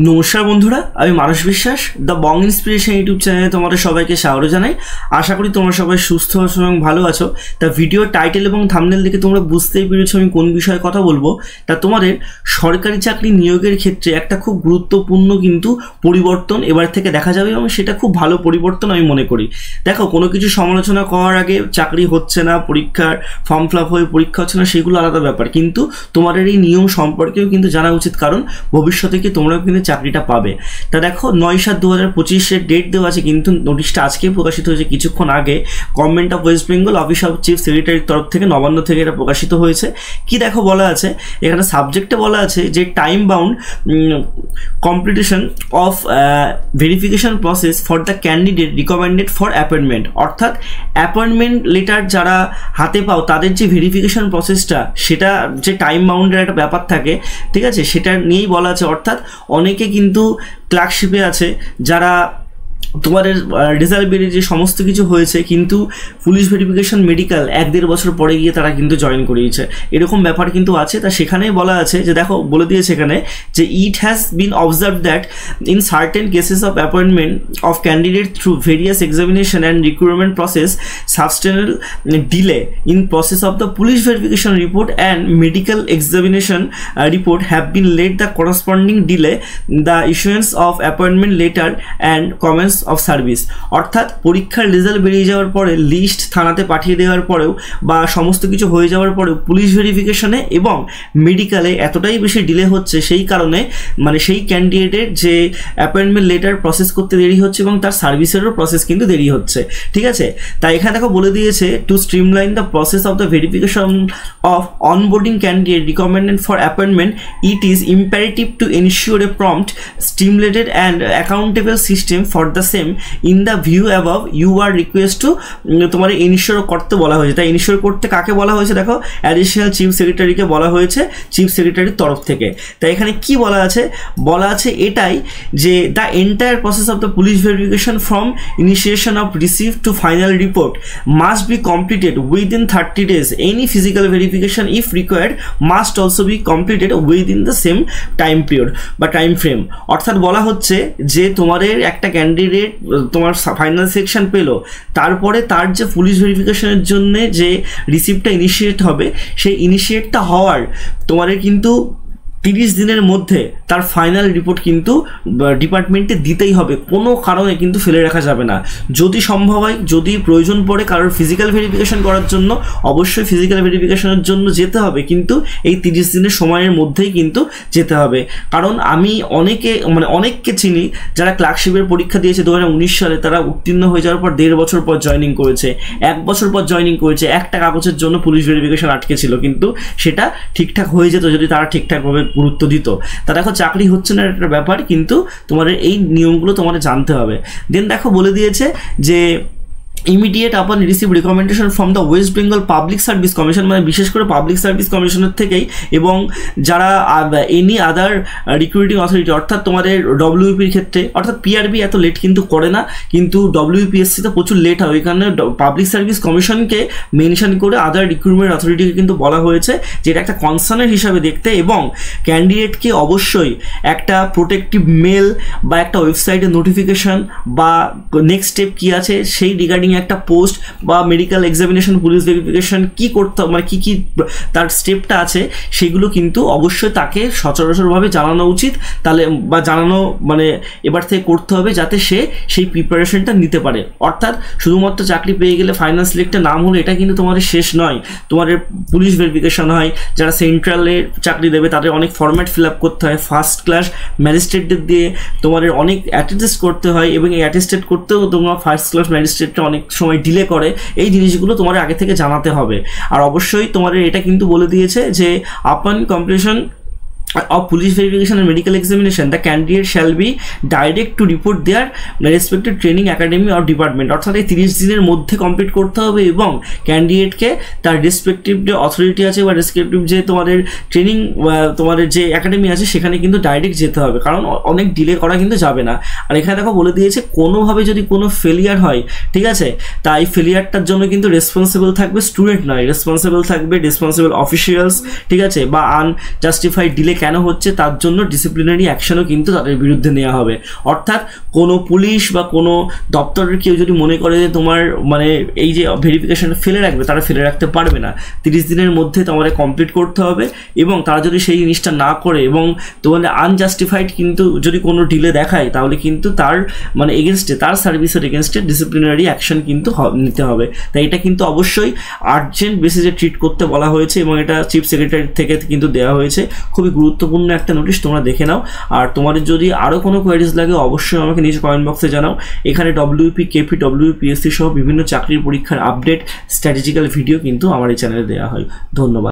নমস্কার বন্ধুরা, আমি মানস বিশ্বাস দ্য বং ইন্সপিরেশন ইউটিউব চ্যানেলে তোমাদের সবাইকে স্বাগত জানাই। আশা করি তোমরা সবাই সুস্থ আছো এবং ভালো আছো। তা ভিডিও টাইটেল এবং থাম্বনেল দেখে তোমরা বুঝতেই পেরেছো আমি কোন বিষয়ে কথা বলবো। তা তোমাদের সরকারি চাকরি নিয়োগের ক্ষেত্রে একটা খুব গুরুত্বপূর্ণ কিন্তু পরিবর্তন এবার থেকে দেখা যাবে এবং সেটা খুব ভালো পরিবর্তন আমি মনে করি। দেখো, কোনো কিছু সমালোচনা করার আগে চাকরি হচ্ছে না, পরীক্ষার ফর্ম ফিল আপ হয়ে পরীক্ষা হচ্ছে না, সেগুলো আলাদা ব্যাপার, কিন্তু তোমাদের এই নিয়ম সম্পর্কেও কিন্তু জানা উচিত, কারণ ভবিষ্যতে কি তোমরাও কিন্তু চাকরিটা পাবে। তা দেখো, 9/7/2025 ডেট দেওয়া আছে, কিন্তু নোটিশটা আজকে প্রকাশিত হয়েছে কিছুক্ষণ আগে। Government of West Bengal office of chief সেক্রেটারির তরফ থেকে, নবান্ন থেকে এটা প্রকাশিত হয়েছে। কি দেখো বলা আছে এখানে, সাবজেক্টে বলা আছে যে time bound competition of verification process for the candidate recommended for appointment. অর্থাৎ অ্যাপয়েন্টমেন্ট লেটার যারা হাতে পাও তাদের যে ভেরিফিকেশন প্রসেসটা, সেটা যে টাইম বাউন্ডের একটা ব্যাপার থাকে, ঠিক আছে, সেটা নিয়েই বলা আছে। অর্থাৎ অনেকে কিন্তু ক্লার্কশিপে আছে যারা তোমাদের রেজাল্ট বেরিয়ে যে সমস্ত কিছু হয়েছে, কিন্তু পুলিশ ভেরিফিকেশন মেডিকেল 1-1.5 বছর পরে গিয়ে তারা কিন্তু জয়েন করিয়েছে, এরকম ব্যাপার কিন্তু আছে। তা সেখানেই বলা আছে যে দেখো, বলে দিয়েছে এখানে যে it has been observe that in certain cases of appointment of candidate through various examination and recruitment process substantial delay in process of the police verification report and medical examination report have been let the corresponding delay the issuance of appointment letter and comments of service. অর্থাৎ পরীক্ষার result বেরিয়ে যাওয়ার পরে, list থানাতে পাঠিয়ে দেওয়ার পরেও বা সমস্ত কিছু হয়ে যাওয়ার পরেও পুলিশ ভেরিফিকেশনে এবং মেডিকেলে এতটাই বেশি ডিলে হচ্ছে, সেই কারণে মানে সেই ক্যান্ডিডেটের যে অ্যাপয়েন্টমেন্ট লেটার প্রসেস করতে দেরি হচ্ছে এবং তার সার্ভিসেরও প্রসেস কিন্তু দেরি হচ্ছে, ঠিক আছে। তাই এখানে দেখো বলে দিয়েছে to streamline the process of the verification of onboarding candidate recommended for appointment, it is imperative to ensure a prompt, stimulated and accountable system for the same in the view above you are request to তোমার ensure করতে বলা হয়েছে। তাই ensure করতে কাকে বলা হয়েছে দেখো, অ্যাডিশনাল চিফ সেক্রেটারিকে বলা হয়েছে চিফ সেক্রেটারির তরফ থেকে। তাই এখানে কি বলা আছে, বলা আছে এটাই যে the entire process of the police verification from initiation of receive to final report must be completed within 30 days. Any physical verification if required must also be completed within the same time period বা time frame. অর্থাৎ বলা হচ্ছে যে তোমাদের একটা candidate তোমার final section পেলো, তারপরে তার যে পুলিশ ভেরিফিকেশনের জন্য যে রিসিপ্টটা ইনিশিয়েট হবে, সেই ইনিশিয়েটটা হওয়ার তোমাদের কিন্তু 30 দিনের মধ্যে তার ফাইনাল রিপোর্ট কিন্তু ডিপার্টমেন্টে দিতেই হবে, কোনো কারণে কিন্তু ফেলে রাখা যাবে না। যদি সম্ভব হয়, যদি প্রয়োজন পড়ে কারোর ফিজিক্যাল ভেরিফিকেশন করার জন্য, অবশ্যই ফিজিক্যাল ভেরিফিকেশনের জন্য যেতে হবে, কিন্তু এই 30 দিনের সময়ের মধ্যেই কিন্তু যেতে হবে। কারণ আমি অনেককে চিনি যারা ক্লার্কশিপের পরীক্ষা দিয়েছে 2019 সালে, তারা উত্তীর্ণ হয়ে যাওয়ার পর 1.5 বছর পর জয়েনিং করেছে, 1 বছর পর জয়েনিং করেছে, একটা কাগজের জন্য পুলিশ ভেরিফিকেশন আটকে ছিল, কিন্তু সেটা ঠিকঠাক হয়ে যেত যদি তারা ঠিকঠাকভাবে গুরুত্ব দিত। তা দেখো, চাকরি হচ্ছে না একটা ব্যাপার, কিন্তু তোমাদের এই নিয়মগুলো তোমাদের জানতে হবে। দেন দেখো বলে দিয়েছে যে ইমিডিয়েট আপন receive recommendation from the West Bengal public service commission, মানে বিশেষ করে পাবলিক সার্ভিস কমিশনের থেকেই, এবং যারা এনি আদার রিক্রুটিং অথরিটি, অর্থাৎ তোমাদের ডব্লিউপির ক্ষেত্রে, অর্থাৎ পিআরবি এত লেট কিন্তু করে না, কিন্তু ডব্লিউপিএসসিতে প্রচুর লেট হয়। ওই কারণে পাবলিক সার্ভিস কমিশনকে মেনশন করে আদার রিক্রুটমেন্ট অথরিটিকে কিন্তু বলা হয়েছে যে এটা একটা কনসার্নের হিসাবে দেখতে, এবং ক্যান্ডিডেটকে অবশ্যই একটা প্রোটেক্টিভ মেল বা একটা ওয়েবসাইটে নোটিফিকেশন বা নেক্সট স্টেপ কী আছে সেই রিগার্ডিং একটা পোস্ট বা মেডিকেল এক্সামিনেশন, পুলিশ ভেরিফিকেশন কি করতে হবে, মানে কি তার স্টেপটা আছে, সেগুলো কিন্তু অবশ্যই তাকে সচরাচরভাবে জানানো উচিত, তাহলে বা জানানো মানে এবার থেকে করতে হবে, যাতে সে সেই প্রিপারেশনটা নিতে পারে। অর্থাৎ শুধুমাত্র চাকরি পেয়ে গেলে ফাইনাল সিলেক্টে নাম হলে এটা কিন্তু তোমাদের শেষ নয়। তোমাদের পুলিশ ভেরিফিকেশন হয়, যারা সেন্ট্রালে চাকরি দেবে তাদের অনেক ফরম্যাট ফিল আপ করতে হয়, ফার্স্ট ক্লাস ম্যাজিস্ট্রেটদের দিয়ে তোমাদের অনেক অ্যাটেস্ট করতে হয়, এবং এই অ্যাটেস্টেড করতেও তোমরা ফার্স্ট ক্লাস ম্যাজিস্ট্রেটটা অনেক সময় ডিলে করে। এই জিনিসগুলো তোমার আগে থেকে জানাতে হবে। আর অবশ্যই তোমাদের এটা কিন্তু বলে দিয়েছে যে আপন completion of police verification and medical examination the candidate shall be direct to report their respective training academy or department। অর্থাৎ এই 30 দিনের মধ্যে কমপ্লিট করতে হবে, এবং ক্যান্ডিডেটকে তার রেসপেক্টিভ যে অথরিটি আছে বা রেসপেক্টিভ যে তোমাদের ট্রেনিং তোমাদের যে একাডেমি আছে সেখানে কিন্তু ডাইরেক্ট যেতে হবে, কারণ অনেক ডিলে করা কিন্তু যাবে না। আর এখানে দেখো বলে দিয়েছে কোনোভাবে যদি কোনো ফেলিয়ার হয়, ঠিক আছে, তাই ফেলিয়ারটার জন্য কিন্তু রেসপন্সিবল থাকবে স্টুডেন্ট নয়, রেসপন্সিবল থাকবে রেসপন্সিবল অফিসিয়ালস, ঠিক আছে, বা আনজাস্টিফাইড ডিলে কেন হচ্ছে তার জন্য ডিসিপ্লিনারি অ্যাকশনও কিন্তু তাদের বিরুদ্ধে নেওয়া হবে। অর্থাৎ কোনো পুলিশ বা কোনো দপ্তরের কেউ যদি মনে করে যে তোমার মানে এই যে ভেরিফিকেশনটা ফেলে রাখবে, তারা ফেলে রাখতে পারবে না। 30 দিনের মধ্যে তোমাদের কমপ্লিট করতে হবে, এবং তারা যদি সেই জিনিসটা না করে এবং তোমাদের আনজাস্টিফাইড কিন্তু যদি কোনো ডিলে দেখায়, তাহলে কিন্তু তার মানে এগেনস্টে, তার সার্ভিসের এগেনস্টে ডিসিপ্লিনারি অ্যাকশন কিন্তু নিতে হবে। তাই এটা কিন্তু অবশ্যই আর্জেন্ট বেসিসে ট্রিট করতে বলা হয়েছে, এবং এটা চিফ সেক্রেটারি থেকে কিন্তু দেওয়া হয়েছে। খুবই গুরুত্বপূর্ণ একটা নোটিশ, তোমরা দেখে নাও। আর তোমাদের যদি আরও কোনো কোয়ারিজ লাগে অবশ্যই আমাকে নিচে কমেন্ট বক্সে জানাও। এখানে WP, KP, WPSC সহ বিভিন্ন চাকরির পরীক্ষার আপডেট, স্ট্র্যাটেজিক্যাল ভিডিও কিন্তু আমার এই চ্যানেলে দেওয়া হয়। ধন্যবাদ।